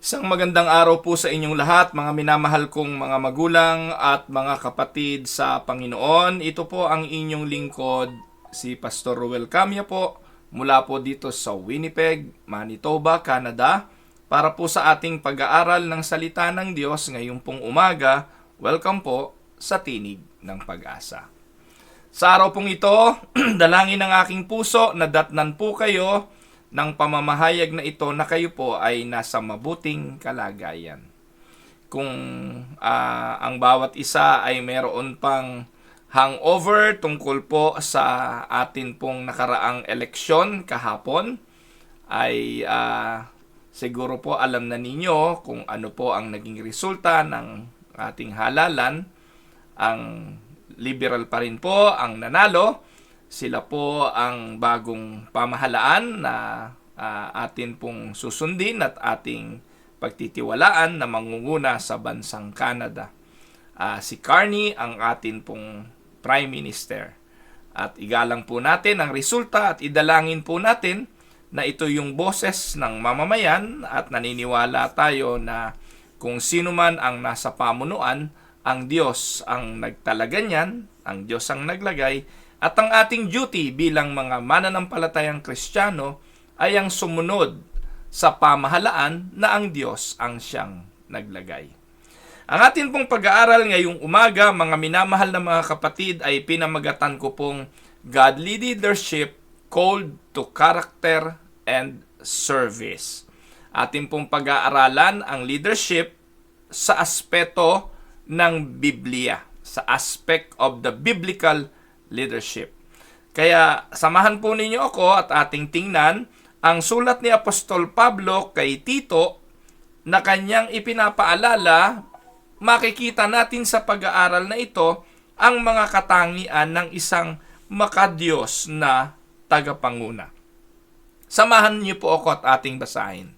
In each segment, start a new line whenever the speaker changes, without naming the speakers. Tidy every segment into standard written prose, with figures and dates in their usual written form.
Isang magandang araw po sa inyong lahat, mga minamahal kong mga magulang at mga kapatid sa Panginoon. Ito po ang inyong lingkod, si Pastor Ruel Camia po, mula po dito sa Winnipeg, Manitoba, Canada, para po sa ating pag-aaral ng Salita ng Diyos ngayong pong umaga. Welcome po sa Tinig ng Pag-asa. Sa araw pong ito, dalangin ng aking puso na datnan po kayo ng pamamahayag na ito na kayo po ay nasa mabuting kalagayan. Kung ang bawat isa ay meron pang hangover tungkol po sa atin pong nakaraang eleksyon kahapon, ay siguro po alam na ninyo kung ano po ang naging resulta ng ating halalan. Ang liberal pa rin po ang nanalo. Sila po ang bagong pamahalaan na atin pong susundin at ating pagtitiwalaan na mangunguna sa bansang Canada. Si Carney ang atin pong Prime Minister. At igalang po natin ang resulta at idalangin po natin na ito yung boses ng mamamayan at naniniwala tayo na kung sino man ang nasa pamunuan, ang Diyos ang nagtalaga niyan, ang Diyos ang naglagay. At ang ating duty bilang mga mananampalatayang Kristiyano ay ang sumunod sa pamahalaan na ang Diyos ang siyang naglagay. Ang atin pong pag-aaral ngayong umaga, mga minamahal na mga kapatid, ay pinamagatan ko pong Godly Leadership Called to Character and Service. Atin pong pag-aaralan ang leadership sa aspeto ng Biblia, sa aspect of the biblical leadership. Kaya samahan po ninyo ako at ating tingnan ang sulat ni Apostol Pablo kay Tito na kanyang ipinapaalala. Makikita natin sa pag-aaral na ito ang mga katangian ng isang makadiyos na tagapanguna. Samahan niyo po ako at ating basahin.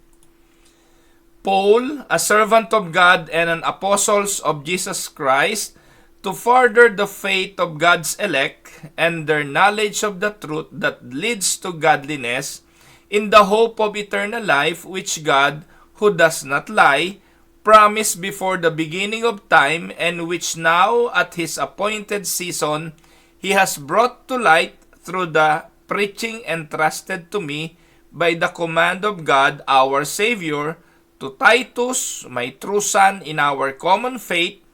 Paul, a servant of God and an apostle of Jesus Christ, to further the faith of God's elect and their knowledge of the truth that leads to godliness, in the hope of eternal life, which God, who does not lie, promised before the beginning of time, and which now at his appointed season he has brought to light through the preaching entrusted to me by the command of God our Savior, to Titus, my true son in our common faith,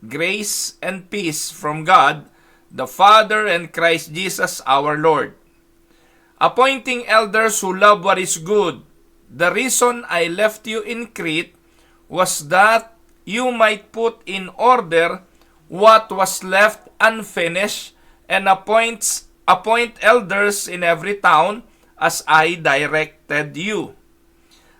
grace and peace from God, the Father, and Christ Jesus our Lord. Appointing elders who love what is good. The reason I left you in Crete was that you might put in order what was left unfinished, and appoint elders in every town as I directed you.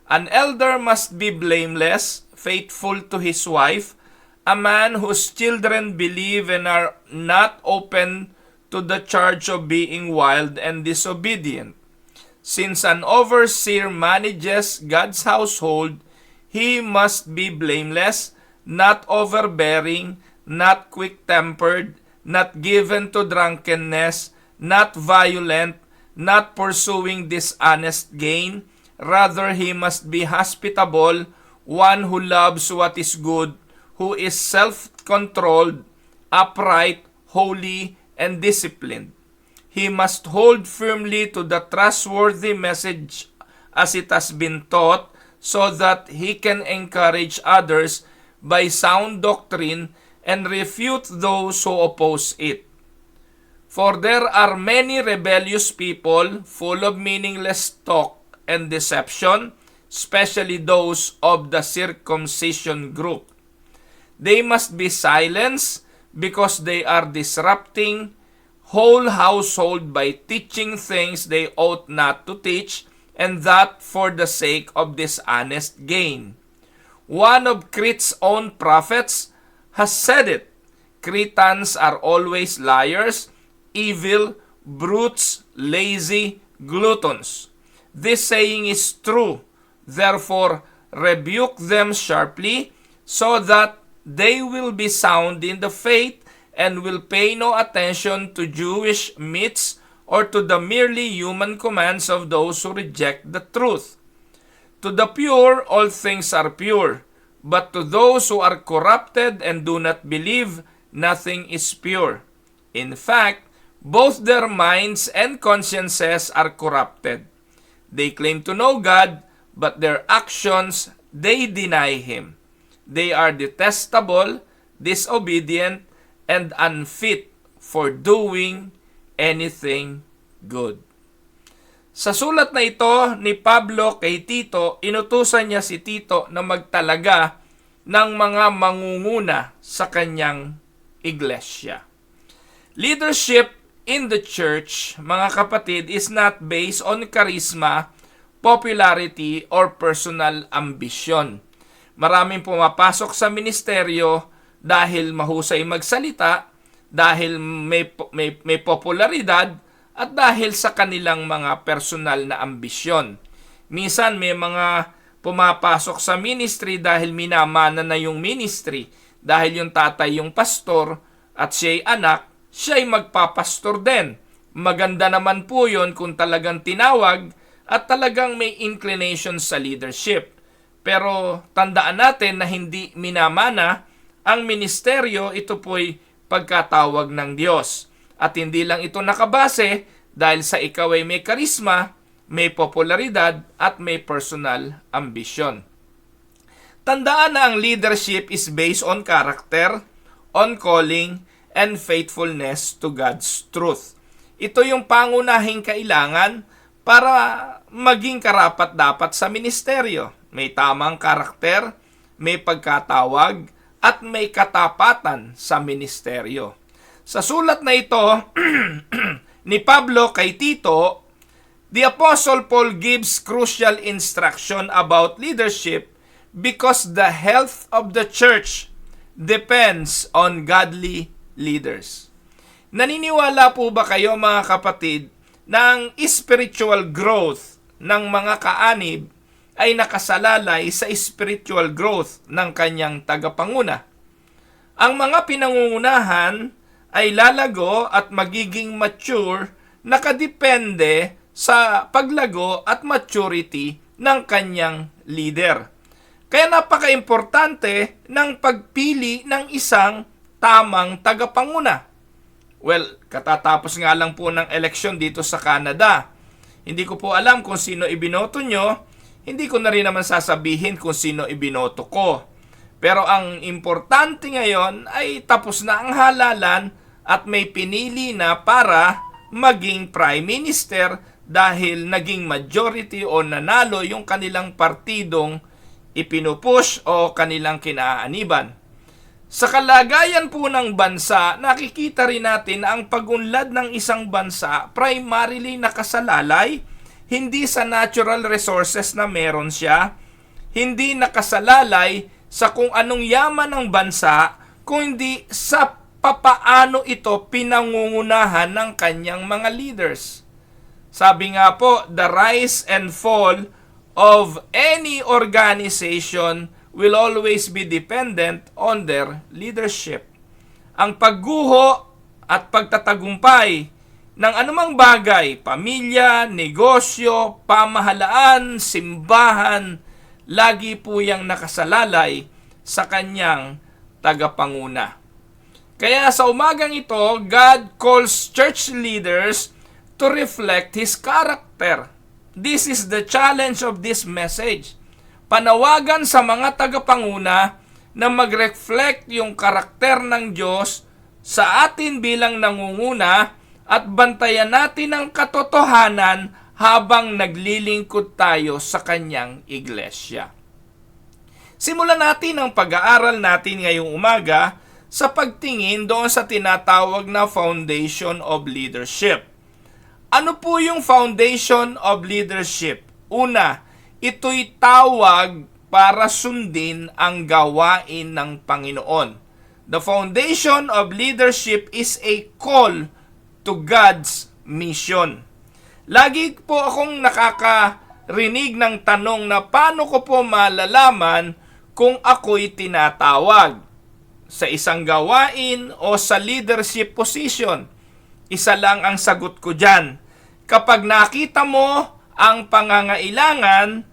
An elder must be blameless, faithful to his wife, a man whose children believe and are not open to the charge of being wild and disobedient. Since an overseer manages God's household, he must be blameless, not overbearing, not quick-tempered, not given to drunkenness, not violent, not pursuing dishonest gain. Rather, he must be hospitable, one who loves what is good, who is self-controlled, upright, holy, and disciplined. He must hold firmly to the trustworthy message as it has been taught, so that he can encourage others by sound doctrine and refute those who oppose it. For there are many rebellious people full of meaningless talk and deception, especially those of the circumcision group. They must be silenced because they are disrupting whole household by teaching things they ought not to teach, and that for the sake of dishonest gain. One of Crete's own prophets has said it. Cretans are always liars, evil, brutes, lazy, gluttons. This saying is true. Therefore, rebuke them sharply, so that they will be sound in the faith and will pay no attention to Jewish myths or to the merely human commands of those who reject the truth. To the pure, all things are pure. But to those who are corrupted and do not believe, nothing is pure. In fact, both their minds and consciences are corrupted. They claim to know God, but their actions, they deny Him. They are detestable, disobedient, and unfit for doing anything good. Sa sulat na ito ni Pablo kay Tito, inutusan niya si Tito na magtalaga ng mga mangunguna sa kanyang iglesia. Leadership in the church, mga kapatid, is not based on charisma, popularity, or personal ambition. Maraming pumapasok sa ministeryo dahil mahusay magsalita, dahil may popularidad, at dahil sa kanilang mga personal na ambisyon. Minsan may mga pumapasok sa ministry dahil minamana na yung ministry, dahil yung tatay yung pastor at siya'y anak, siya'y magpapastor din. Maganda naman po yun kung talagang tinawag at talagang may inclination sa leadership. Pero tandaan natin na hindi minamana ang ministeryo, ito po'y pagkatawag ng Diyos. At hindi lang ito nakabase dahil sa ikaw ay may karisma, may popularidad, at may personal ambisyon. Tandaan na ang leadership is based on character, on calling, and faithfulness to God's truth. Ito yung pangunahing kailangan para maging karapat-dapat sa ministeryo. May tamang karakter, may pagkatawag, at may katapatan sa ministeryo. Sa sulat na ito ni Pablo kay Tito, the Apostle Paul gives crucial instruction about leadership because the health of the church depends on godly leaders. Naniniwala po ba kayo, mga kapatid, na ang spiritual growth ng mga kaanib ay nakasalalay sa spiritual growth ng kanyang tagapanguna? Ang mga pinangungunahan ay lalago at magiging mature nakadepende sa paglago at maturity ng kanyang leader. Kaya napaka-importante ng pagpili ng isang tamang tagapanguna. Well, katatapos nga lang po ng eleksyon dito sa Canada. Hindi ko po alam kung sino ibinoto nyo. Hindi ko na rin naman sasabihin kung sino ibinoto ko. Pero ang importante ngayon ay tapos na ang halalan at may pinili na para maging prime minister dahil naging majority o nanalo yung kanilang partidong ipinupush o kanilang kinaaniban. Sa kalagayan po ng bansa, nakikita rin natin na ang pagunlad ng isang bansa primarily nakasalalay hindi sa natural resources na meron siya, hindi nakasalalay sa kung anong yaman ng bansa, kundi sa papaano ito pinangungunahan ng kanyang mga leaders. Sabi nga po, the rise and fall of any organization will always be dependent on their leadership. Ang pagguho at pagtatagumpay ng anumang bagay, pamilya, negosyo, pamahalaan, simbahan, lagi po yang nakasalalay sa kanyang tagapanguna. Kaya sa umagang ito, God calls church leaders to reflect His character. This is the challenge of this message. Panawagan sa mga tagapanguna na mag-reflect yung karakter ng Diyos sa atin bilang nangunguna at bantayan natin ang katotohanan habang naglilingkod tayo sa kanyang iglesia. Simulan natin ang pag-aaral natin ngayong umaga sa pagtingin doon sa tinatawag na foundation of leadership. Ano po yung foundation of leadership? Una, ito'y tawag para sundin ang gawain ng Panginoon. The foundation of leadership is a call to God's mission. Lagi po akong nakakarinig ng tanong na paano ko po malalaman kung ako'y tinatawag sa isang gawain o sa leadership position. Isa lang ang sagot ko dyan. Kapag nakita mo ang pangangailangan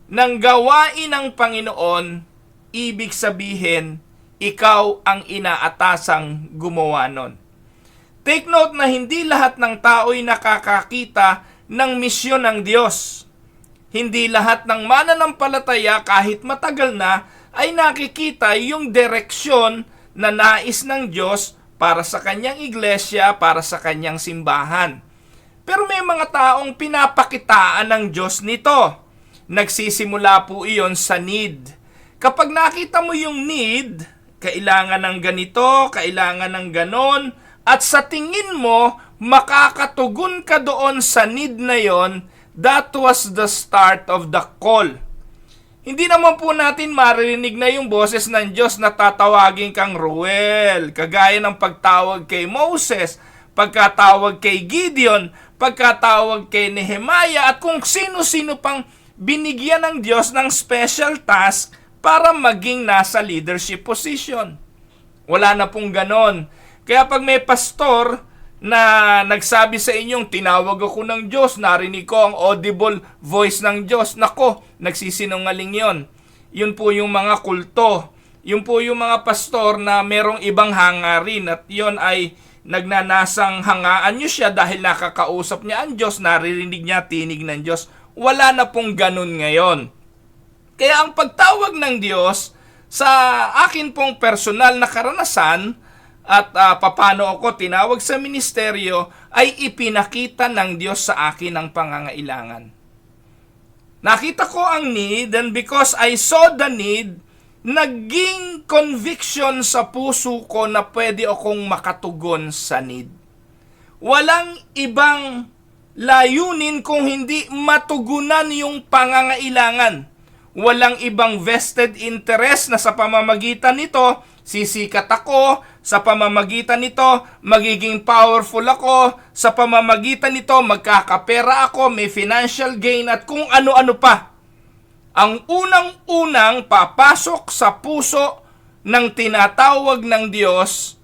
ng gawain ng Panginoon, ibig sabihin, ikaw ang inaatasang gumawa nun. Take note na hindi lahat ng tao'y nakakakita ng misyon ng Diyos. Hindi lahat ng mananampalataya kahit matagal na ay nakikita yung direksyon na nais ng Diyos para sa kanyang iglesia, para sa kanyang simbahan. Pero may mga taong pinapakitaan ng Diyos nito. Nagsisimula po iyon sa need. Kapag nakita mo yung need, kailangan ng ganito, kailangan ng ganon, at sa tingin mo, makakatugon ka doon sa need na yon, that was the start of the call. Hindi naman po natin maririnig na yung boses ng Diyos na tatawagin kang Ruel, kagaya ng pagtawag kay Moses, pagkatawag kay Gideon, pagkatawag kay Nehemiah, at kung sino-sino pang binigyan ng Diyos ng special task para maging nasa leadership position. Wala na pong ganon. Kaya pag may pastor na nagsabi sa inyong, tinawag ako ng Diyos, narinig ko ang audible voice ng Diyos, nako, nagsisinungaling yon. Yun po yung mga kulto. Yun po yung mga pastor na merong ibang hangarin, at yon ay nagnanasang hangaan nyo siya dahil nakakausap niya ang Diyos, naririnig niya tinig ng Diyos. Wala na pong ganun ngayon. Kaya ang pagtawag ng Diyos sa akin pong personal na karanasan at paano ako tinawag sa ministeryo ay ipinakita ng Diyos sa akin ang pangangailangan. Nakita ko ang need, and because I saw the need, naging conviction sa puso ko na pwede akong makatugon sa need. Walang ibang layunin kung hindi matugunan yung pangangailangan. Walang ibang vested interest na sa pamamagitan nito, sisikat ako, sa pamamagitan nito, magiging powerful ako, sa pamamagitan nito, magkakapera ako, may financial gain, at kung ano-ano pa. Ang unang-unang papasok sa puso ng tinatawag ng Diyos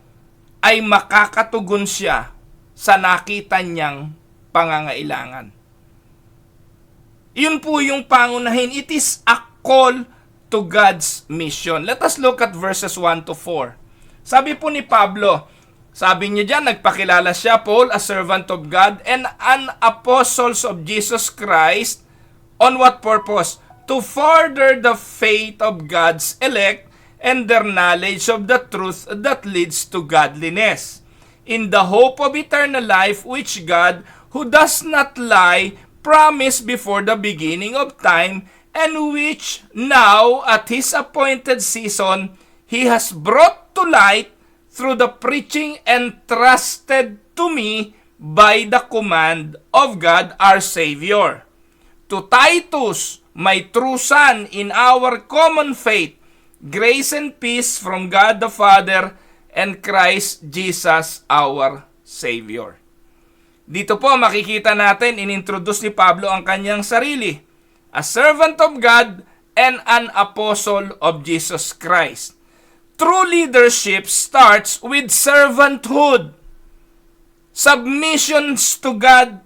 ay makakatugon siya sa nakita niyang pangangailangan. Yun po yung pangunahin. It is a call to God's mission. Let us look at verses 1 to 4. Sabi po ni Pablo, sabi niya dyan, nagpakilala siya, Paul, a servant of God and an apostle of Jesus Christ. On what purpose? To further the faith of God's elect and their knowledge of the truth that leads to godliness, in the hope of eternal life which God, who does not lie, promised before the beginning of time, and which now at His appointed season He has brought to light through the preaching entrusted to me by the command of God our Savior. To Titus, my true son in our common faith, grace and peace from God the Father and Christ Jesus our Savior. Dito po makikita natin, inintroduce ni Pablo ang kanyang sarili. A servant of God and an apostle of Jesus Christ. True leadership starts with servanthood. Submissions to God's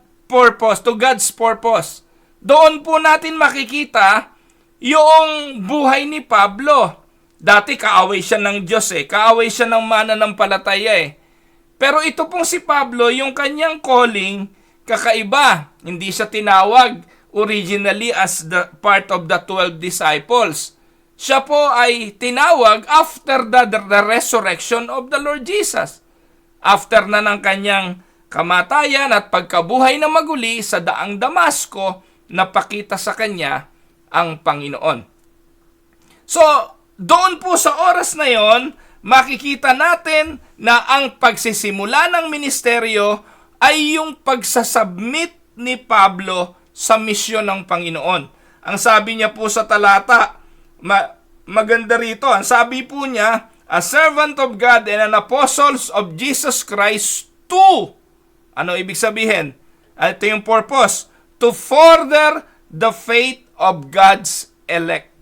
purpose. Doon po natin makikita yung buhay ni Pablo. Dati kaaway siya ng Diyos kaaway siya ng mananampalataya Pero ito pong si Pablo, yung kanyang calling, kakaiba. Hindi siya tinawag originally as the part of the 12 disciples. Siya po ay tinawag after the resurrection of the Lord Jesus. After na ng kanyang kamatayan at pagkabuhay na maguli sa daang Damasco, napakita sa kanya ang Panginoon. So, doon po sa oras na yon, makikita natin na ang pagsisimula ng ministeryo ay yung pagsasubmit ni Pablo sa misyon ng Panginoon. Ang sabi niya po sa talata, maganda rito, ang sabi po niya, a servant of God and an apostle of Jesus Christ to, ano ibig sabihin? Ito yung purpose, to further the faith of God's elect.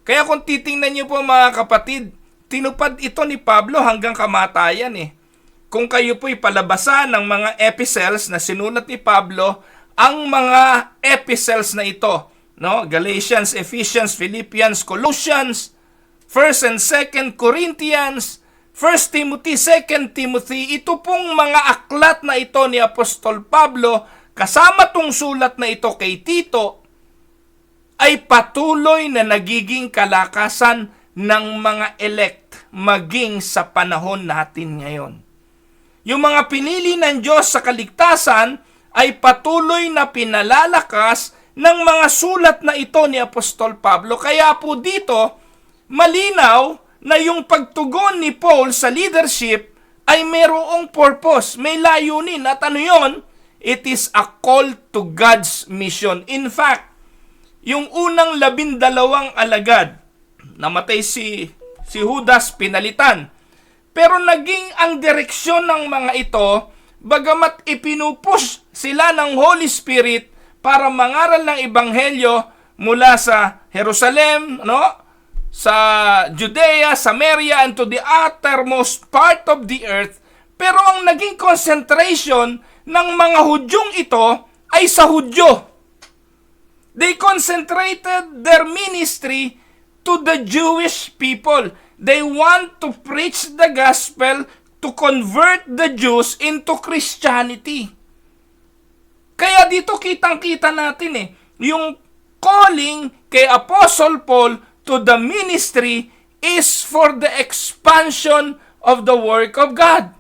Kaya kung titingnan niyo po mga kapatid, tinupad ito ni Pablo hanggang kamatayan Kung kayo po'y palabasan ng mga epistles na sinulat ni Pablo, ang mga epistles na ito no? Galatians, Ephesians, Philippians, Colossians, 1st and 2nd Corinthians, 1 Timothy, 2 Timothy, ito pong mga aklat na ito ni Apostol Pablo, kasama tong sulat na ito kay Tito, ay patuloy na nagiging kalakasan ng mga elect maging sa panahon natin ngayon. Yung mga pinili ng Diyos sa kaligtasan ay patuloy na pinalalakas ng mga sulat na ito ni Apostol Pablo. Kaya po dito, malinaw na yung pagtugon ni Paul sa leadership ay mayroong purpose, may layunin. At ano yun? It is a call to God's mission. In fact, yung unang 12 alagad, namatay si Judas, pinalitan. Pero naging ang direksyon ng mga ito, bagamat ipinupush sila ng Holy Spirit para mangaral ng Ebanghelyo mula sa Jerusalem, no? Sa Judea, Samaria, and to the uttermost part of the earth. Pero ang naging concentration ng mga Hudyong ito ay sa Hudyo. They concentrated their ministry to the Jewish people. They want to preach the gospel to convert the Jews into Christianity. Kaya dito kitang-kita natin yung calling kay Apostle Paul to the ministry is for the expansion of the work of God.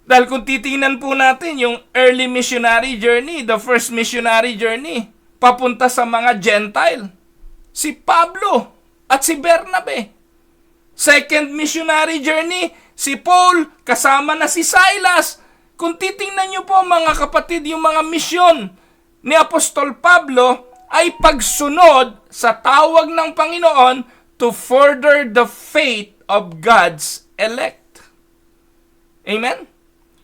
Dahil kung titingnan po natin yung early missionary journey, the first missionary journey, papunta sa mga Gentile, si Pablo at si Bernabe. Second missionary journey, si Paul kasama na si Silas. Kung titingnan nyo po mga kapatid, yung mga misyon ni Apostol Pablo ay pagsunod sa tawag ng Panginoon to further the faith of God's elect. Amen?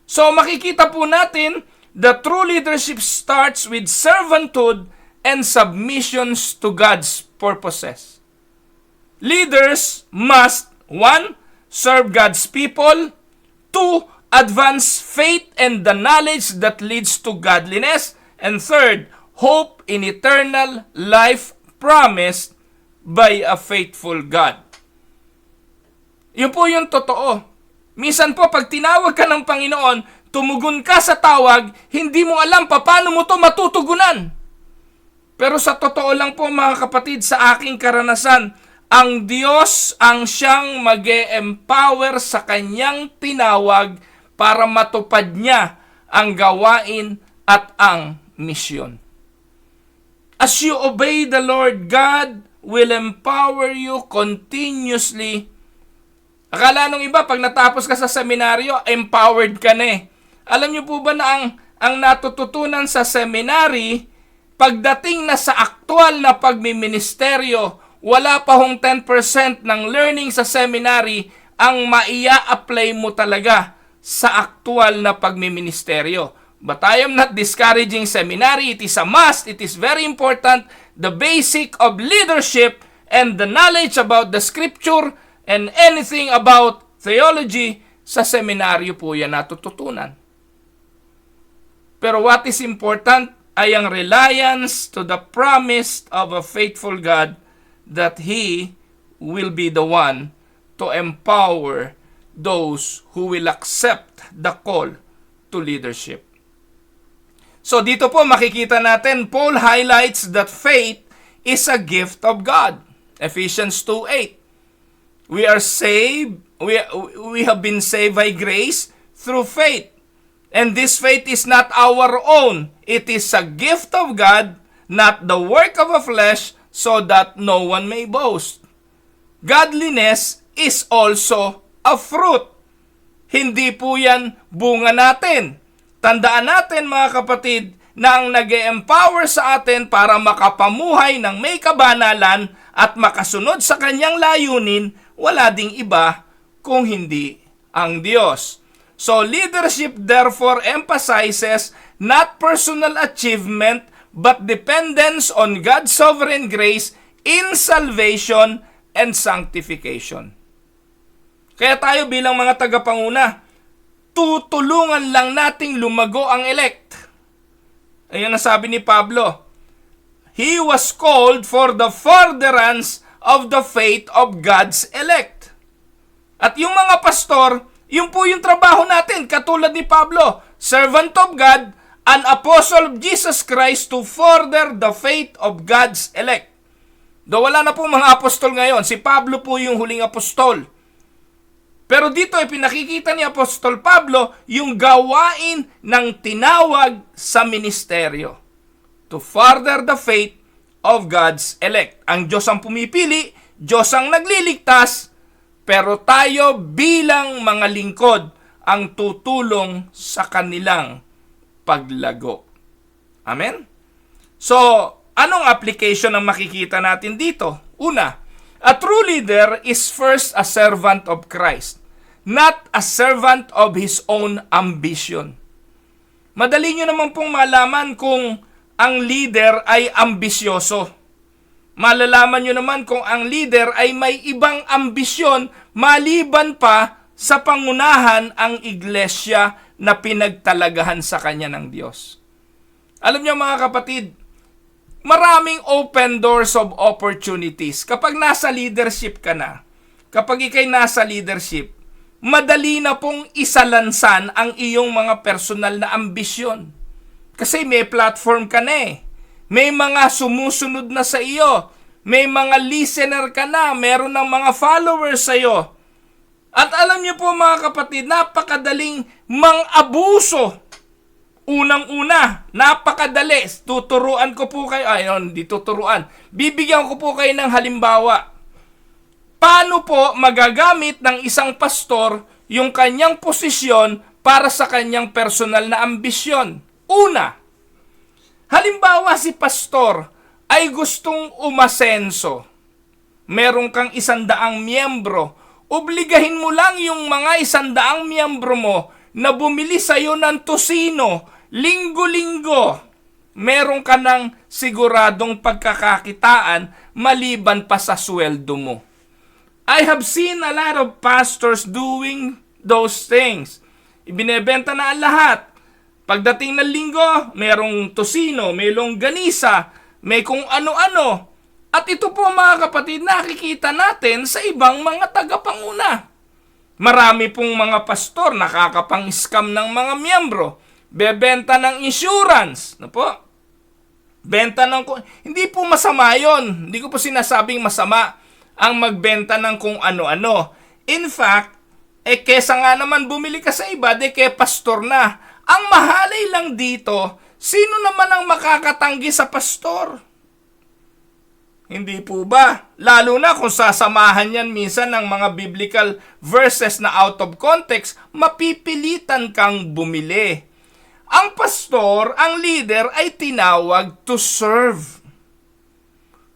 So makikita po natin, the true leadership starts with servanthood and submissions to God's purposes. Leaders must, 1. Serve God's people, 2. Advance faith and the knowledge that leads to godliness, and 3. Hope in eternal life promised by a faithful God. Yun po yung totoo. Minsan po, pag tinawag ka ng Panginoon, tumugon ka sa tawag, hindi mo alam paano mo to matutugunan. Pero sa totoo lang po mga kapatid, sa aking karanasan, ang Diyos ang siyang mag-e-empower sa kanyang tinawag para matupad niya ang gawain at ang misyon. As you obey the Lord, God will empower you continuously. Akala nung iba, pag natapos ka sa seminaryo, empowered ka na Alam niyo po ba na ang natututunan sa seminary, pagdating na sa aktual na pagmiministeryo, wala pa hong 10% ng learning sa seminary ang maia-apply mo talaga sa aktual na pagmiministeryo. But I am not discouraging seminary. It is a must. It is very important. The basic of leadership and the knowledge about the scripture and anything about theology, sa seminaryo po yan natututunan. Pero what is important ay ang reliance to the promise of a faithful God that He will be the one to empower those who will accept the call to leadership. So dito po makikita natin, Paul highlights that faith is a gift of God. Ephesians 2:8. We are saved, we have been saved by grace through faith. And this faith is not our own. It is a gift of God, not the work of a flesh, so that no one may boast. Godliness is also a fruit. Hindi po yan bunga natin. Tandaan natin mga kapatid na ang nag-e-empower sa atin para makapamuhay ng may kabanalan at makasunod sa kanyang layunin, wala ding iba kung hindi ang Diyos. So leadership therefore emphasizes not personal achievement but dependence on God's sovereign grace in salvation and sanctification. Kaya tayo bilang mga tagapanguna, tutulungan lang nating lumago ang elect. Ayan ang sabi ni Pablo, He was called for the furtherance of the faith of God's elect. At yung mga pastor, yun po yung trabaho natin, katulad ni Pablo, servant of God, an apostle of Jesus Christ to further the faith of God's elect. Do wala na po mga apostol ngayon, si Pablo po yung huling apostol. Pero dito ay pinakikita ni Apostol Pablo yung gawain ng tinawag sa ministeryo. To further the faith of God's elect. Ang Diyos ang pumipili, Diyos ang nagliligtas, pero tayo bilang mga lingkod ang tutulong sa kanilang paglago. Amen? So, anong application ang makikita natin dito? Una, a true leader is first a servant of Christ, not a servant of his own ambition. Madali nyo naman pong malaman kung ang leader ay ambisyoso. Malalaman nyo naman kung ang leader ay may ibang ambisyon maliban pa sa pangunahan ang iglesia na pinagtalagahan sa kanya ng Diyos. Alam nyo mga kapatid, maraming open doors of opportunities. Kapag nasa leadership ka na, kapag ikay nasa leadership, madali na pong isalansan ang iyong mga personal na ambisyon. Kasi may platform ka na eh. May mga sumusunod na sa iyo. May mga listener ka na. Meron ng mga followers sa iyo. At alam niyo po mga kapatid, napakadaling mang-abuso. Unang-una, napakadali. Tuturuan ko po kayo. Hindi tuturuan. Bibigyan ko po kayo ng halimbawa. Paano po magagamit ng isang pastor yung kanyang posisyon para sa kanyang personal na ambisyon? Una, halimbawa si pastor ay gustong umasenso. Meron kang 100 miyembro. Obligahin mo lang yung mga 100 miyembro mo na bumili sa'yo ng tosino, linggo-linggo. Meron ka ng siguradong pagkakakitaan maliban pa sa sweldo mo. I have seen a lot of pastors doing those things. Ibinebenta na ang lahat. Pagdating ng linggo, merong tosino, may longganisa, may kung ano-ano. At ito po mga kapatid, nakikita natin sa ibang mga tagapanguna. Marami pong mga pastor nakakapang-scam ng mga miyembro. Bebenta ng insurance. Ano po? Benta ng... Hindi po masama yon. Hindi ko po sinasabing masama ang magbenta ng kung ano-ano. In fact, kesa nga naman bumili ka sa iba, kaya pastor na. Ang mahalay lang dito, sino naman ang makakatanggi sa pastor? Hindi po ba? Lalo na kung sasamahan yan minsan ng mga biblical verses na out of context, mapipilitan kang bumili. Ang pastor, ang leader ay tinawag to serve.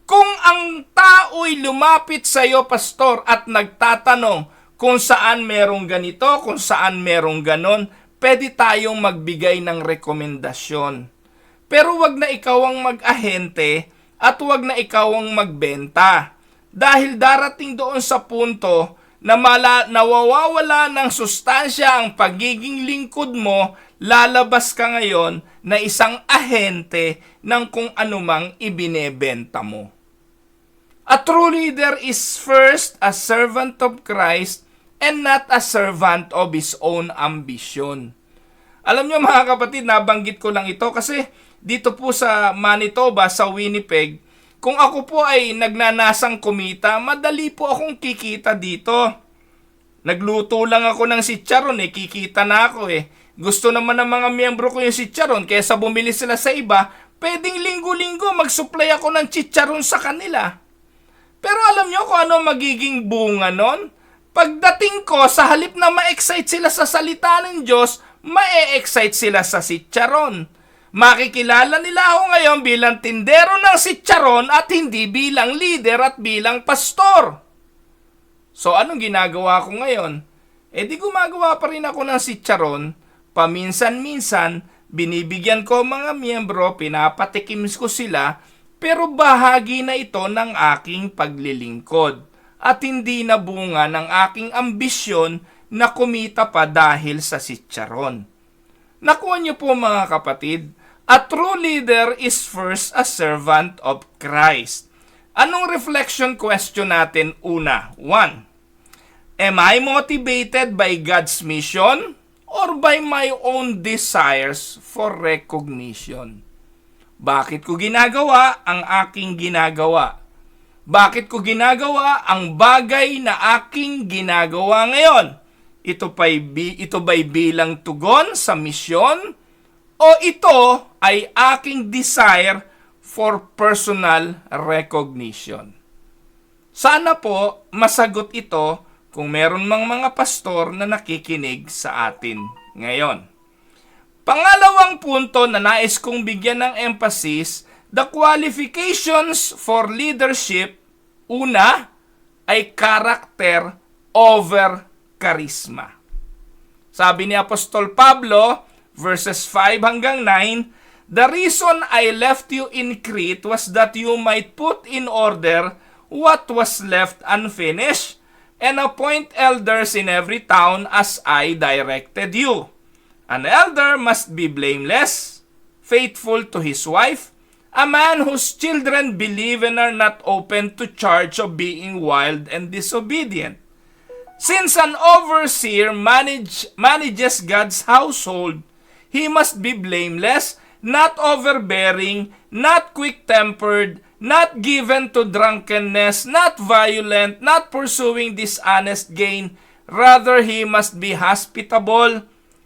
Kung ang tao'y lumapit sa iyo, pastor, at nagtatanong kung saan merong ganito, kung saan merong ganon, pwede tayong magbigay ng rekomendasyon. Pero wag na ikaw ang mag-ahente at wag na ikaw ang magbenta. Dahil darating doon sa punto na nawawala ng sustansya ang pagiging lingkod mo, lalabas ka ngayon na isang ahente ng kung anumang ibinebenta mo. A true leader is first a servant of Christ and not a servant of his own ambition. Alam niyo mga kapatid, nabanggit ko lang ito kasi dito po sa Manitoba, sa Winnipeg, kung ako po ay nagnanasang kumita, madali po akong kikita dito. Nagluto lang ako ng sitsaron, kikita na ako Gusto naman ng mga miyembro ko yung sitsaron, kaysa bumili sila sa iba, pwedeng linggo-linggo mag-supply ako ng sitsaron sa kanila. Pero alam nyo kung ano magiging bunga nun? Pagdating ko, sa halip na ma-excite sila sa salita ng Diyos, ma-excite sila sa sitsaron. Makikilala nila ako ngayon bilang tindero ng sitsaron at hindi bilang leader at bilang pastor. So anong ginagawa ko ngayon? Di gumagawa pa rin ako ng sitsaron. Paminsan-minsan, binibigyan ko mga miyembro, pinapatikim ko sila, pero bahagi na ito ng aking paglilingkod at hindi na bunga ng aking ambisyon na kumita pa dahil sa sitsaron. Nakuha niyo po mga kapatid, A true leader is first a servant of Christ. Anong reflection question natin una? 1. Am I motivated by God's mission or by my own desires for recognition? Bakit ko ginagawa ang aking ginagawa? Bakit ko ginagawa ang bagay na aking ginagawa ngayon? Ito ba'y bilang tugon sa misyon? O ito ay aking desire for personal recognition? Sana po masagot ito kung meron mang mga pastor na nakikinig sa atin ngayon. Pangalawang punto na nais kong bigyan ng emphasis, the qualifications for leadership, una, ay character over charisma. Sabi ni Apostol Pablo, verses 5 hanggang 9, the reason I left you in Crete was that you might put in order what was left unfinished, and appoint elders in every town as I directed you. An elder must be blameless, faithful to his wife, a man whose children believe and are not open to charge of being wild and disobedient. Since an overseer manages God's household, he must be blameless, not overbearing, not quick-tempered, not given to drunkenness, not violent, not pursuing dishonest gain. Rather, he must be hospitable,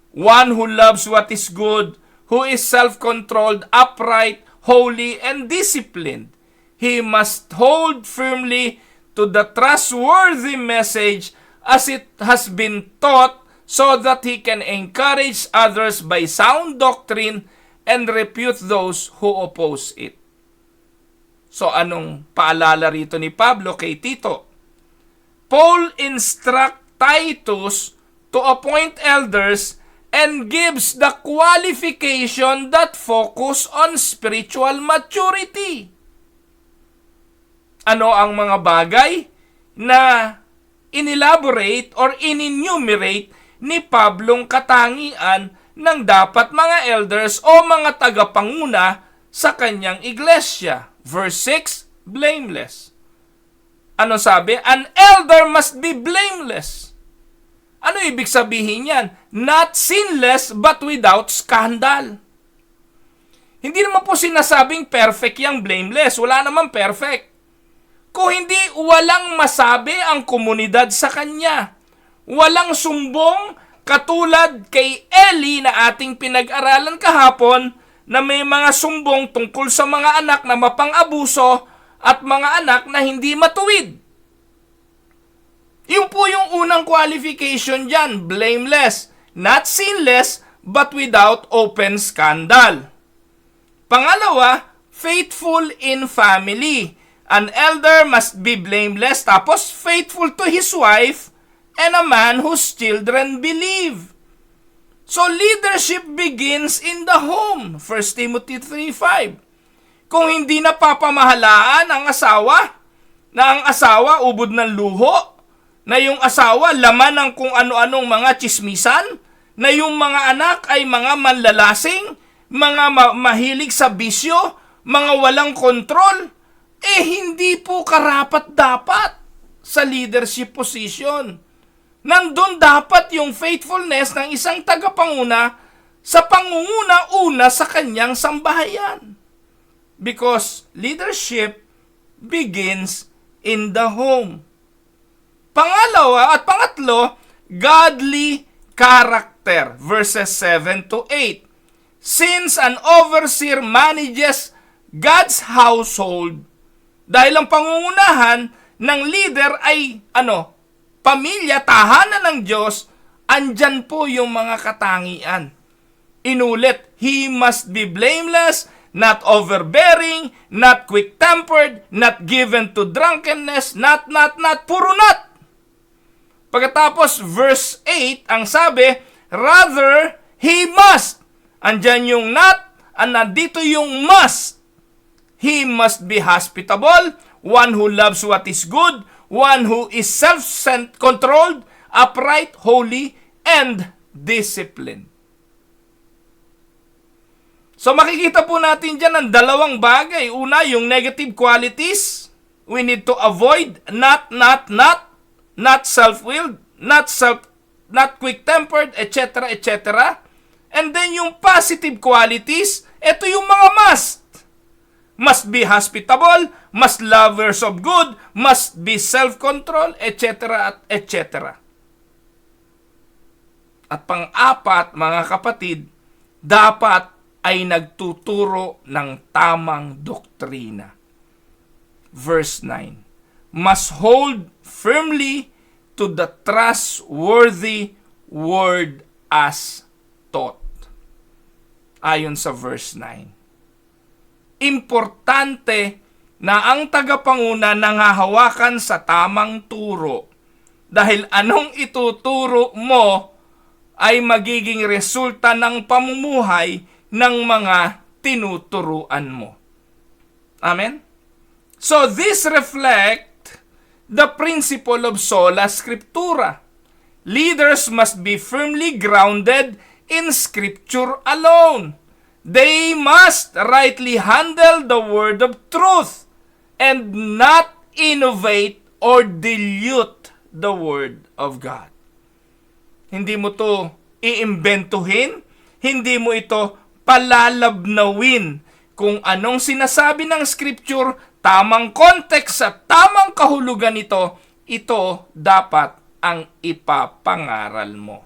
one who loves what is good, who is self-controlled, upright, holy, and disciplined. He must hold firmly to the trustworthy message as it has been taught, so that he can encourage others by sound doctrine and refute those who oppose it. So anong paalala rito ni Pablo kay Tito? Paul instruct Titus to appoint elders and gives the qualification that focus on spiritual maturity. Ano ang mga bagay na inelaborate or in-enumerate ni Pablong katangian ng dapat mga elders o mga tagapanguna sa kanyang iglesia? Verse 6, blameless. Ano sabi? An elder must be blameless. Ano ibig sabihin yan? Not sinless but without scandal. Hindi naman po sinasabing perfect yung blameless. Wala naman perfect. Kung hindi, walang masabi ang komunidad sa kanya. Walang sumbong katulad kay Eli na ating pinag-aralan kahapon na may mga sumbong tungkol sa mga anak na mapang-abuso at mga anak na hindi matuwid. Yun po yung unang qualification dyan, blameless, not sinless, but without open scandal. Pangalawa, faithful in family. An elder must be blameless, tapos faithful to his wife, and a man whose children believe. So leadership begins in the home, 1 Timothy 3:5. Kung hindi napapamahalaan ang asawa, na ang asawa ubod ng luho, na yung asawa laman ng kung ano-anong mga tsismisan, na yung mga anak ay mga manlalasing, mga mahilig sa bisyo, mga walang kontrol, hindi po karapat-dapat sa leadership position. Nandun dapat yung faithfulness ng isang tagapanguna sa pangunguna-una sa kanyang sambahayan. Because leadership begins in the home. Pangalawa at pangatlo, godly character, verses 7 to 8. Since an overseer manages God's household, dahil ang pangungunahan ng leader ay pamilya, tahanan ng Diyos, andyan po yung mga katangian. Inulit, he must be blameless, not overbearing, not quick-tempered, not given to drunkenness, not, puro not. Pagkatapos, verse 8, ang sabi, rather, he must. Andyan yung not, nandito yung must. He must be hospitable, one who loves what is good, one who is self-controlled, upright, holy, and disciplined. So makikita po natin dyan ang dalawang bagay. Una, yung negative qualities. We need to avoid not self-willed, not quick-tempered, etc., etc. And then yung positive qualities, ito yung mga must. Must be hospitable, must lovers of good, must be self-control, etc., etc. At pang-apat, mga kapatid, dapat ay nagtuturo ng tamang doktrina. Verse 9, must hold firmly to the trustworthy word as taught. Ayon sa verse 9. Importante na ang tagapanguna nangahawakan sa tamang turo dahil anong ituturo mo ay magiging resulta ng pamumuhay ng mga tinuturuan mo. Amen? So this reflect the principle of sola scriptura. Leaders must be firmly grounded in scripture alone. They must rightly handle the word of truth and not innovate or dilute the word of God. Hindi mo to iimbentuhin, hindi mo ito palalabnawin. Kung anong sinasabi ng scripture, tamang context at tamang kahulugan nito, ito dapat ang ipapangaral mo.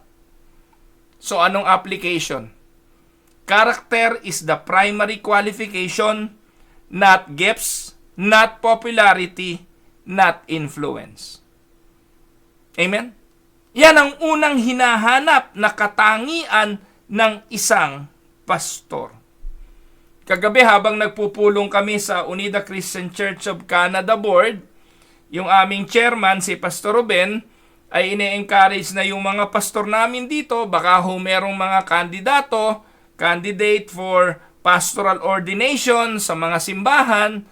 So anong application? Character is the primary qualification, not gifts, not popularity, not influence. Amen? Yan ang unang hinahanap na katangian ng isang pastor. Kagabi habang nagpupulong kami sa Unida Christian Church of Canada Board, yung aming chairman, si Pastor Ruben, ay ine-encourage na yung mga pastor namin dito, baka merong mga candidate for pastoral ordination sa mga simbahan,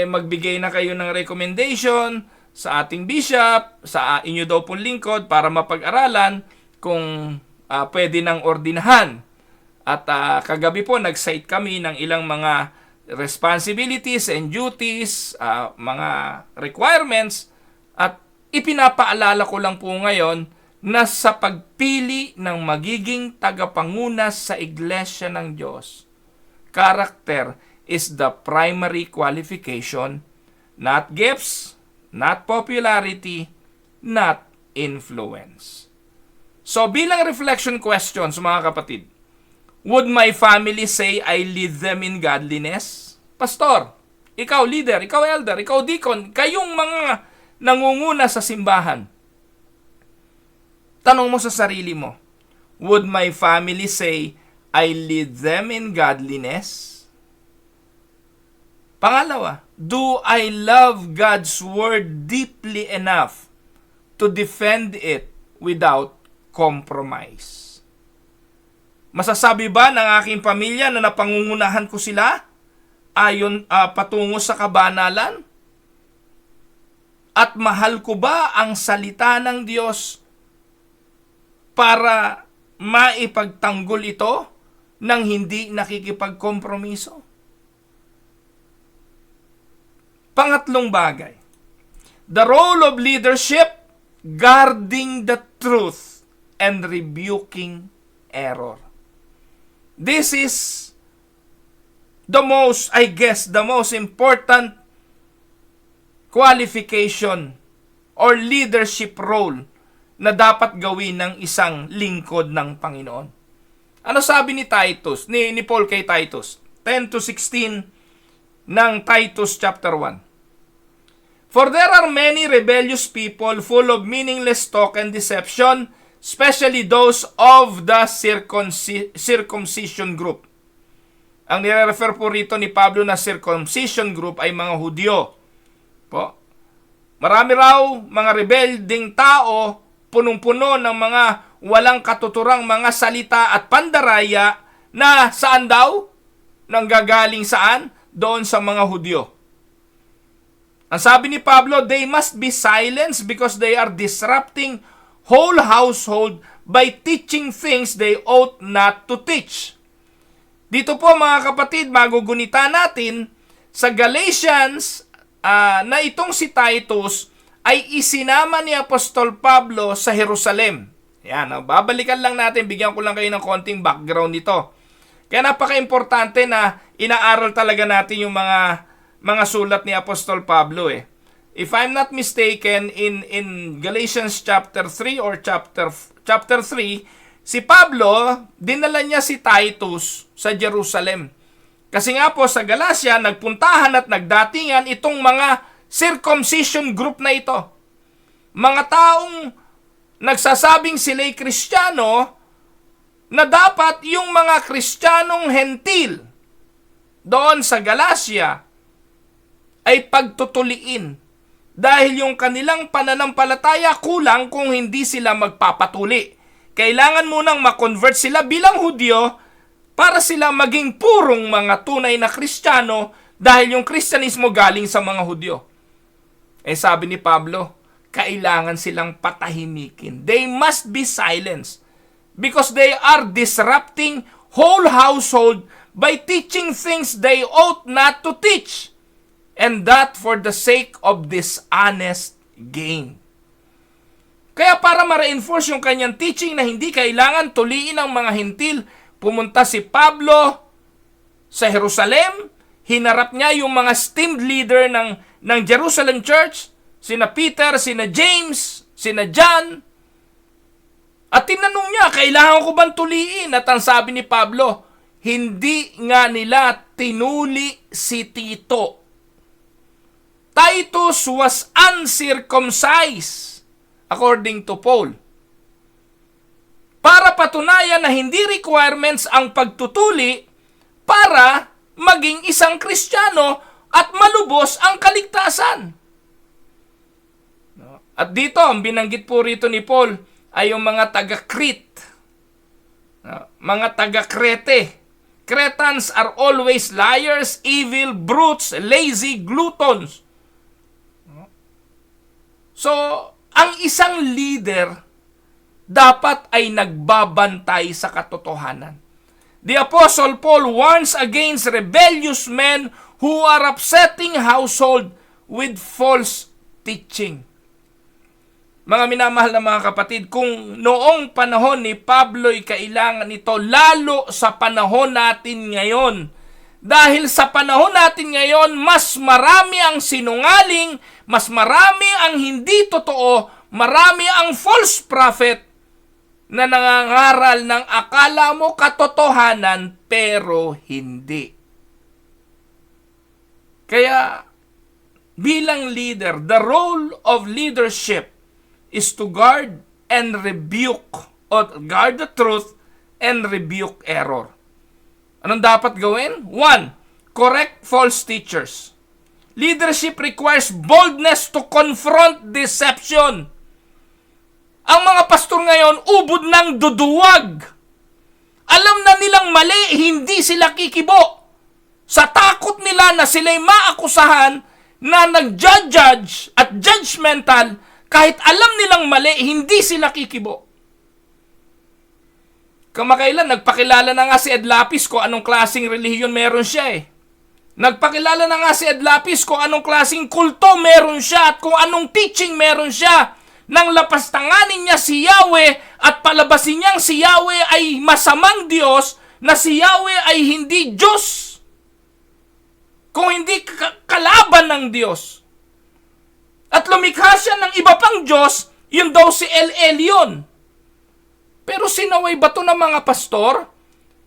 magbigay na kayo ng recommendation sa ating bishop, sa inyo daw pong lingkod para mapag-aralan kung pwede nang ordinahan. At kagabi po, nag-cite kami ng ilang mga responsibilities and duties, mga requirements, at ipinapaalala ko lang po ngayon na sa pagpili ng magiging tagapanguna sa Iglesia ng Diyos, character is the primary qualification, not gifts, not popularity, not influence. So bilang reflection questions, mga kapatid, would my family say I lead them in godliness? Pastor, ikaw leader, ikaw elder, ikaw deacon, kayong mga nangunguna sa simbahan. Tanong mo sa sarili mo, would my family say I lead them in godliness? Pangalawa, do I love God's word deeply enough to defend it without compromise? Masasabi ba ng aking pamilya na napangungunahan ko sila ayon patungo sa kabanalan? At mahal ko ba ang salita ng Diyos para maipagtanggol ito nang hindi nakikipagkompromiso? Pangatlong bagay, the role of leadership, guarding the truth and rebuking error. This is the most important qualification or leadership role na dapat gawin ng isang lingkod ng Panginoon. Ano sabi ni Titus, ni Paul kay Titus? 10-16 ng Titus chapter 1. For there are many rebellious people full of meaningless talk and deception, especially those of the circumcision group. Ang nire-refer po rito ni Pablo na circumcision group ay mga Hudyo. Po. Marami raw mga rebelding tao, punong-puno ng mga walang katuturang mga salita at pandaraya na saan daw? Nanggagaling saan? Doon sa mga Hudyo. Ang sabi ni Pablo, they must be silenced because they are disrupting whole household by teaching things they ought not to teach. Dito po mga kapatid, magugunita natin sa Galatians na itong si Titus ay isinama ni Apostol Pablo sa Jerusalem. Yan, babalikan lang natin, bigyan ko lang kayo ng konting background nito. Kaya napaka-importante na inaaral talaga natin yung mga sulat ni Apostol Pablo eh. If I'm not mistaken, in Galatians chapter 3 or chapter 3, si Pablo, dinala niya si Titus sa Jerusalem. Kasi nga po sa Galacia, nagpuntahan at nagdatingan itong mga circumcision group na ito. Mga taong nagsasabing sila'y Kristiyano, na dapat yung mga Kristiyanong hentil doon sa Galacia ay pagtutuliin. Dahil yung kanilang pananampalataya kulang kung hindi sila magpapatuli. Kailangan munang makonvert sila bilang Hudyo para sila maging purong mga tunay na Kristiyano dahil yung Kristyanismo galing sa mga Hudyo. Eh sabi ni Pablo, kailangan silang patahimikin. They must be silenced because they are disrupting whole household by teaching things they ought not to teach, and that for the sake of dishonest gain. Kaya para ma-reinforce yung kanyang teaching na hindi kailangan tuliin ang mga hintil, pumunta si Pablo sa Jerusalem, hinarap niya yung mga esteemed leader ng Jerusalem Church, sina Peter, sina James, sina John, at tinanong niya, kailangan ko bang tuliin? At ang sabi ni Pablo, hindi nga nila tinuli si Tito. Titus was uncircumcised, according to Paul. Para patunayan na hindi requirements ang pagtutuli para maging isang Kristiyano at malubos ang kaligtasan. At dito, ang binanggit po rito ni Paul ay yung mga taga-Crete, mga taga-Crete. Cretans are always liars, evil, brutes, lazy, gluttons. So, ang isang leader dapat ay nagbabantay sa katotohanan. The Apostle Paul warns against rebellious men who are upsetting household with false teaching. Mga minamahal na mga kapatid, kung noong panahon ni Pablo'y kailangan ito, lalo sa panahon natin ngayon. Dahil sa panahon natin ngayon, mas marami ang sinungaling, mas marami ang hindi totoo, marami ang false prophet na nangangaral ng akala mo katotohanan pero hindi. Kaya bilang leader, the role of leadership is to guard and rebuke, or guard the truth and rebuke error. Anong dapat gawin? 1. Correct false teachers. Leadership requires boldness to confront deception. Ang mga pastor ngayon, ubod ng duduwag. Alam na nilang mali, hindi sila kikibo. Sa takot nila na sila'y maakusahan na nag-judge at judgmental, kahit alam nilang mali, hindi sila kikibo. Kamakailan, nagpakilala na nga si Ed Lapis kung anong klaseng relihiyon meron siya eh. Nagpakilala na nga si Ed Lapis kung anong klaseng kulto meron siya at kung anong teaching meron siya. Nang lapastanganin niya si Yahweh at palabasin niyang si Yahweh ay masamang Diyos, na si Yahweh ay hindi Diyos, kung hindi kalaban ng Diyos. At lumikha siya ng iba pang Diyos, yun daw si El Elyon. Pero sinaway ba ito ng mga pastor?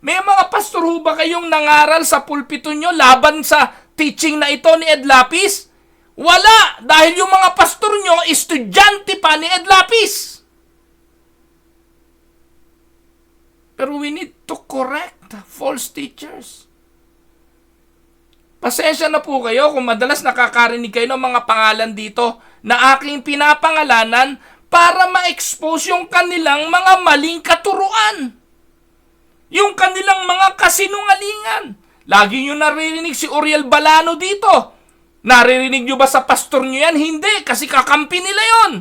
May mga pastor ho ba kayong nangaral sa pulpito nyo laban sa teaching na ito ni Ed Lapis? Wala! Dahil yung mga pastor nyo, estudyante pa ni Ed Lapis. Pero we need to correct false teachers. Pasensya na po kayo kung madalas nakakarinig kayo ng mga pangalan dito na aking pinapangalanan para ma-expose yung kanilang mga maling katuruan. Yung kanilang mga kasinungalingan. Lagi nyo naririnig si Uriel Balano dito. Naririnig nyo ba sa pastor nyo yan? Hindi, kasi kakampi nila yon.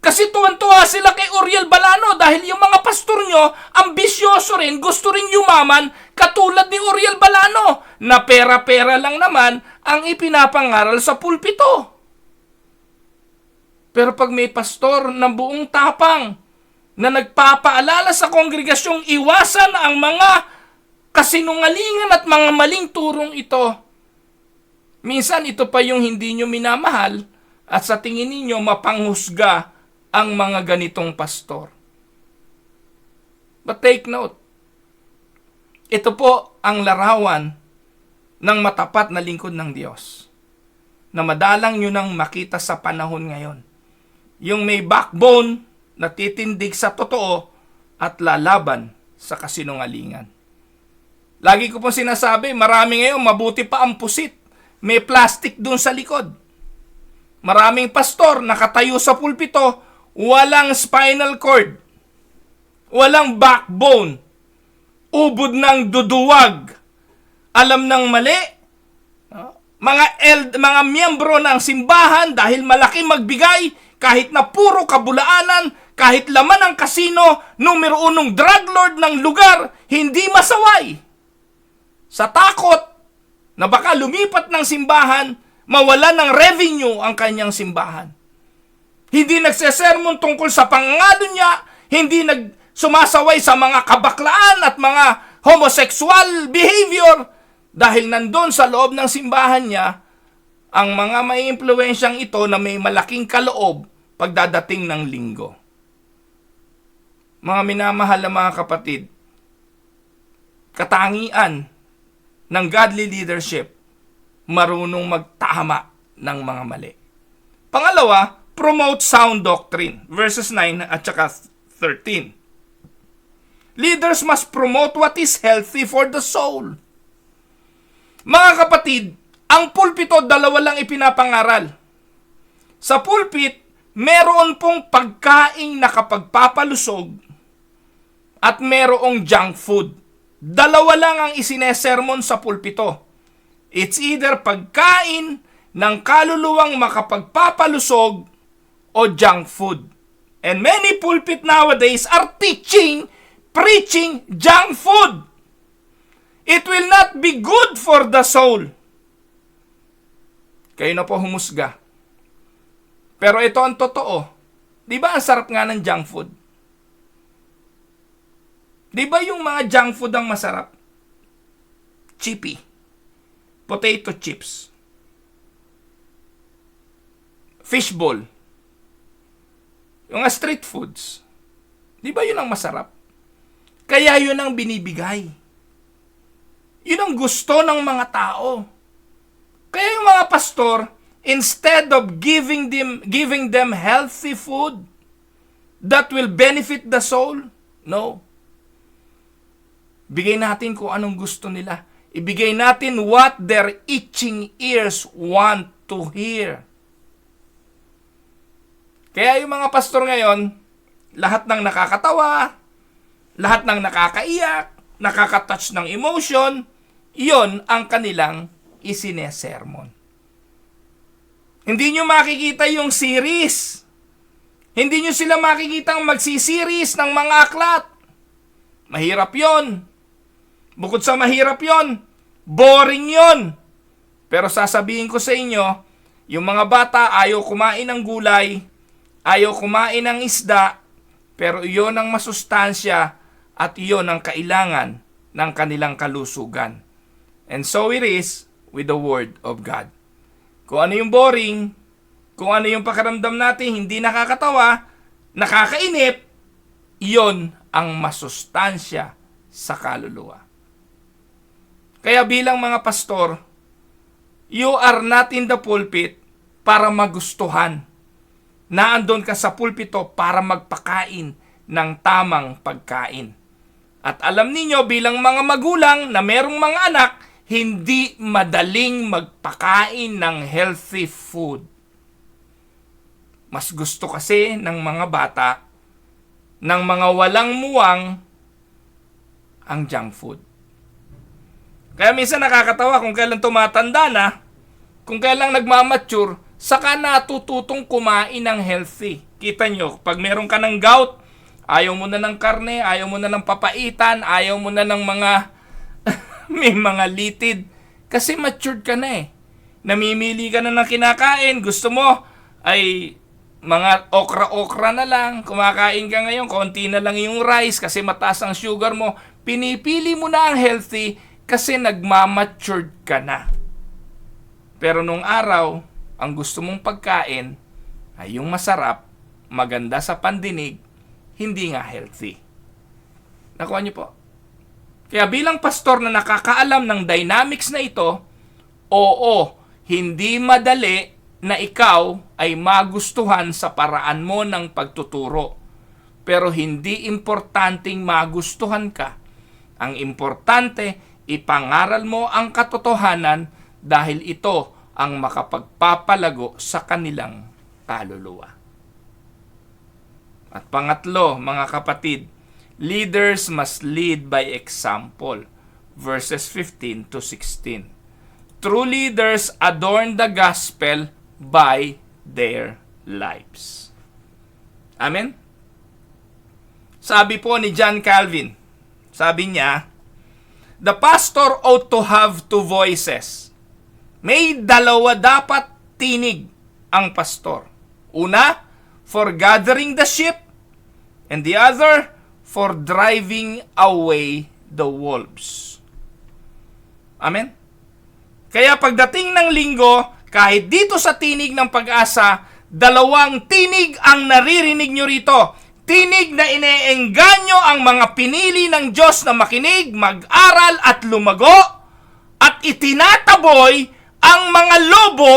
Kasi tuwan-tuwa sila kay Uriel Balano dahil yung mga pastor nyo, ambisyoso rin, gusto rin yumaman katulad ni Uriel Balano na pera-pera lang naman ang ipinapangaral sa pulpito. Pero pag may pastor ng buong tapang na nagpapaalala sa kongregasyong iwasan ang mga kasinungalingan at mga maling turong ito, minsan ito pa yung hindi nyo minamahal at sa tingin ninyo mapanghusga ang mga ganitong pastor. But take note, ito po ang larawan ng matapat na lingkod ng Diyos na madalang nyo nang makita sa panahon ngayon. Yung may backbone na titindig sa totoo at lalaban sa kasinungalingan. Lagi ko po sinasabi, marami ngayon mabuti pa ang pusit. May plastic dun sa likod. Maraming pastor nakatayo sa pulpito, walang spinal cord, walang backbone, ubod ng duduwag, alam ng mali, mga miyembro ng simbahan dahil malaki magbigay, kahit na puro kabulaanan, kahit laman ng kasino, numero 1 drug lord ng lugar, hindi masaway. Sa takot na baka lumipat ng simbahan, mawala ng revenue ang kanyang simbahan. Hindi nagsesermon tungkol sa pangangalo niya, hindi sumasaway sa mga kabaklaan at mga homosexual behavior dahil nandun sa loob ng simbahan niya ang mga may impluensyang ito na may malaking kaloob pagdadating ng linggo. Mga minamahal na mga kapatid, katangian ng godly leadership, marunong magtama ng mga mali. Pangalawa, promote sound doctrine. Verses 9 at saka 13. Leaders must promote what is healthy for the soul. Mga kapatid, ang pulpito dalawa lang ipinapangaral. Sa pulpit, meron pong pagkaing nakapagpapalusog at merong junk food. Dalawa lang ang isinesermon sa pulpito. It's either pagkain ng kaluluwang makapagpapalusog o junk food. And many pulpit nowadays are preaching junk food. It will not be good for the soul. Kayo na po humusga. Pero ito ang totoo. Di ba ang sarap nga ng junk food? Di ba yung mga junk food ang masarap? Chippy. Potato chips. Fishball. Yung street foods. Di ba yun ang masarap? Kaya yun ang binibigay. Yun ang gusto ng mga tao. Kaya yung mga pastor, instead of giving them healthy food that will benefit the soul, no. Bigay natin kung anong gusto nila. Ibigay natin what their itching ears want to hear. Kaya yung mga pastor ngayon, lahat ng nakakatawa, lahat ng nakakaiyak, nakakatouch ng emotion, iyon ang kanilang isinesermon. Hindi nyo makikita yung series. Hindi nyo sila makikitang magsisiris ng mga aklat. Mahirap yon. Bukod sa mahirap yon, boring yon. Pero sasabihin ko sa inyo, yung mga bata ayaw kumain ng gulay, ayaw kumain ng isda, pero iyon ang masustansya at iyon ang kailangan ng kanilang kalusugan. And so it is with the Word of God. Kung ano yung boring, kung ano yung pakiramdam natin hindi nakakatawa, nakakainip, iyon ang masustansya sa kaluluwa. Kaya bilang mga pastor, you are not in the pulpit para magustuhan. Naandun ka sa pulpito para magpakain ng tamang pagkain. At alam niyo bilang mga magulang na merong mga anak, hindi madaling magpakain ng healthy food. Mas gusto kasi ng mga bata ng mga walang muwang ang junk food. Kaya minsan nakakatawa kung kailan tumatanda na, kung kailan nagmamature, saka natututong kumain ng healthy. Kita nyo, pag meron ka ng gout, ayaw mo na ng karne, ayaw mo na ng papaitan, ayaw mo na ng mga may mga litid. Kasi matured ka na eh. Namimili ka na ng kinakain. Gusto mo ay mga okra-okra na lang. Kumakain ka ngayon, konti na lang yung rice kasi mataas ang sugar mo. Pinipili mo na ang healthy kasi nagmamatured ka na. Pero nung araw, ang gusto mong pagkain ay yung masarap, maganda sa pandinig, hindi nga healthy. Nakuha niyo po? Kaya bilang pastor na nakakaalam ng dynamics na ito, oo, hindi madali na ikaw ay magustuhan sa paraan mo ng pagtuturo. Pero hindi importanteng magustuhan ka. Ang importante, ipangaral mo ang katotohanan dahil ito ang makapagpapalago sa kanilang kaluluwa. At pangatlo, mga kapatid, leaders must lead by example. Verses 15 to 16. True leaders adorn the gospel by their lives. Amen? Sabi po ni John Calvin, sabi niya, the pastor ought to have two voices. May dalawa dapat tinig ang pastor. Una, for gathering the sheep, and the other, for driving away the wolves. Amen? Kaya pagdating ng linggo, kahit dito sa tinig ng pag-asa, dalawang tinig ang naririnig nyo rito. Tinig na ineengganyo ang mga pinili ng Diyos na makinig, mag-aral at lumago, at itinataboy ang mga lobo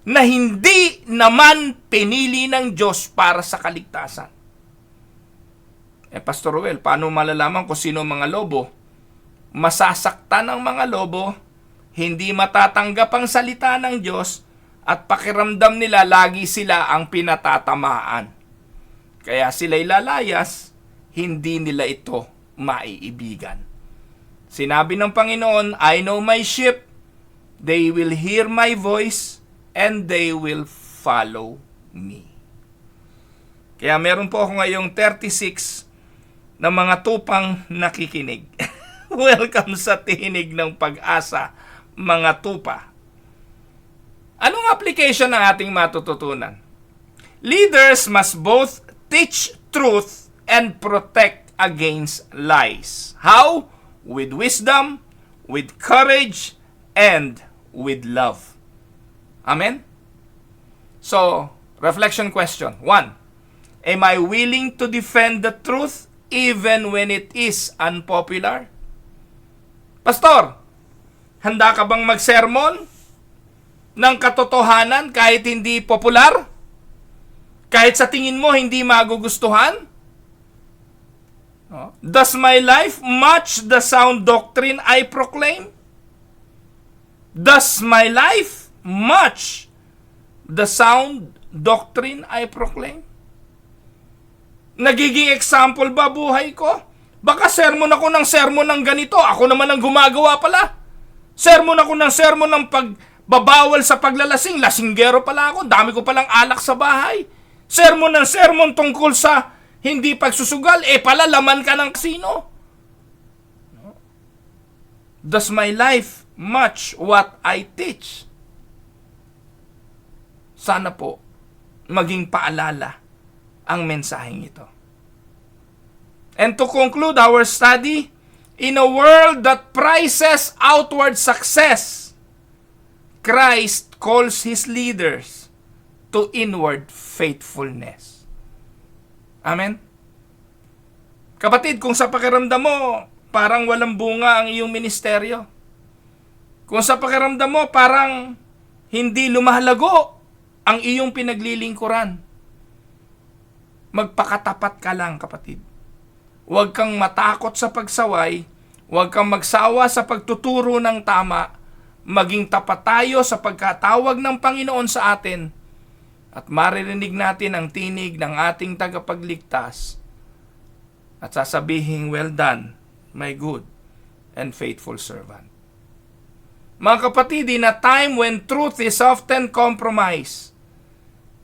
na hindi naman pinili ng Diyos para sa kaligtasan. Pastor Ruel, paano malalaman kung sino mga lobo? Masasaktan ang mga lobo, hindi matatanggap ang salita ng Diyos, at pakiramdam nila lagi sila ang pinatatamaan. Kaya sila'y lalayas, hindi nila ito maiibigan. Sinabi ng Panginoon, I know my sheep, they will hear my voice, and they will follow me. Kaya meron po ako ngayong 36 na mga tupang nakikinig. Welcome sa tinig ng pag-asa, mga tupa. Anong application ng ating matututunan? Leaders must both teach truth and protect against lies. How? With wisdom, with courage, and with love. Amen? So, reflection question. 1. Am I willing to defend the truth even when it is unpopular? Pastor, handa ka bang magsermon ng katotohanan kahit hindi popular? Kahit sa tingin mo hindi magugustuhan? Does my life match the sound doctrine I proclaim? Does my life match the sound doctrine I proclaim? Nagiging example ba buhay ko? Baka sermon ako ng sermon ng ganito, ako naman ang gumagawa pala. Sermon ako ng sermon ng pagbabawal sa paglalasing, lasinggero pala ako, dami ko palang alak sa bahay. Sermon ng sermon tungkol sa hindi pagsusugal, pala laman ka ng kasino. Does my life match what I teach? Sana po maging paalala ang mensaheng ito. And to conclude our study, in a world that prizes outward success, Christ calls His leaders to inward faithfulness. Amen? Kapatid, kung sa pakiramdam mo, parang walang bunga ang iyong ministeryo. Kung sa pakiramdam mo, parang hindi lumahalago ang iyong pinaglilingkuran, magpakatapat ka lang, kapatid. Huwag kang matakot sa pagsaway, huwag kang magsawa sa pagtuturo ng tama, maging tapat tayo sa pagkatawag ng Panginoon sa atin, at maririnig natin ang tinig ng ating tagapagligtas, at sasabihin, well done, my good and faithful servant. Mga kapatid, in a time when truth is often compromised,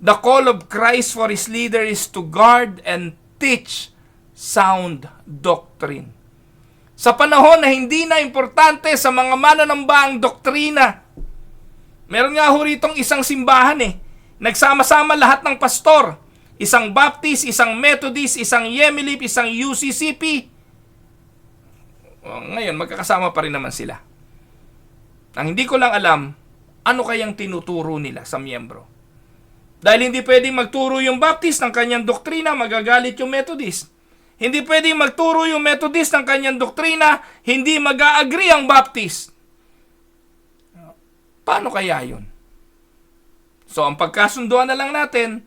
The call of Christ for His leader is to guard and teach sound doctrine. Sa panahon na hindi na importante sa mga mananamba ang doktrina, meron nga ho ritong isang simbahan nagsama-sama lahat ng pastor, isang Baptist, isang Methodist, isang Yemilip, isang UCCP. Ngayon, magkakasama pa rin naman sila. Ang hindi ko lang alam, ano kayang tinuturo nila sa miyembro? Dahil hindi pwedeng magturo yung Baptist ng kanyang doktrina, magagalit yung Methodist. Hindi pwedeng magturo yung Methodist ng kanyang doktrina, hindi mag-a-agree ang Baptist. Paano kaya yun? So, ang pagkasunduan na lang natin,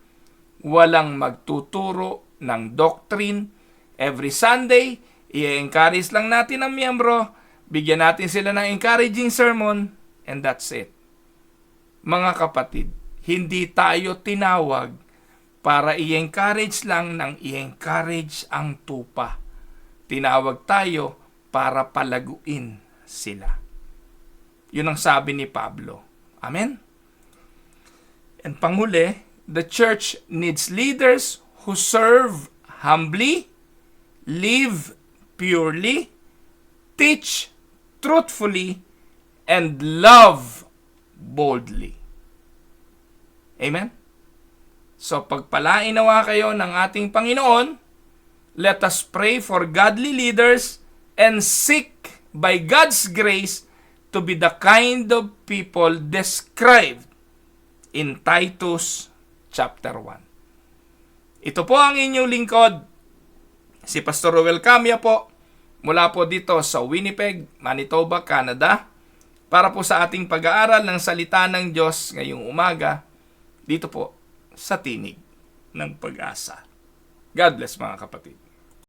walang magtuturo ng doctrine. Every Sunday, i-encourage lang natin ang miyembro, bigyan natin sila ng encouraging sermon, and that's it. Mga kapatid, hindi tayo tinawag para i-encourage lang ng i-encourage ang tupa. Tinawag tayo para palaguin sila. Yun ang sabi ni Pablo. Amen? And panghuli, the church needs leaders who serve humbly, live purely, teach truthfully, and love boldly. Amen? So, pagpalain nawa kayo ng ating Panginoon, let us pray for godly leaders and seek by God's grace to be the kind of people described in Titus chapter 1. Ito po ang inyong lingkod, si Pastor Roel Camia po, mula po dito sa Winnipeg, Manitoba, Canada, para po sa ating pag-aaral ng salita ng Diyos ngayong umaga, dito po sa Tinig ng Pag-asa. God bless mga kapatid.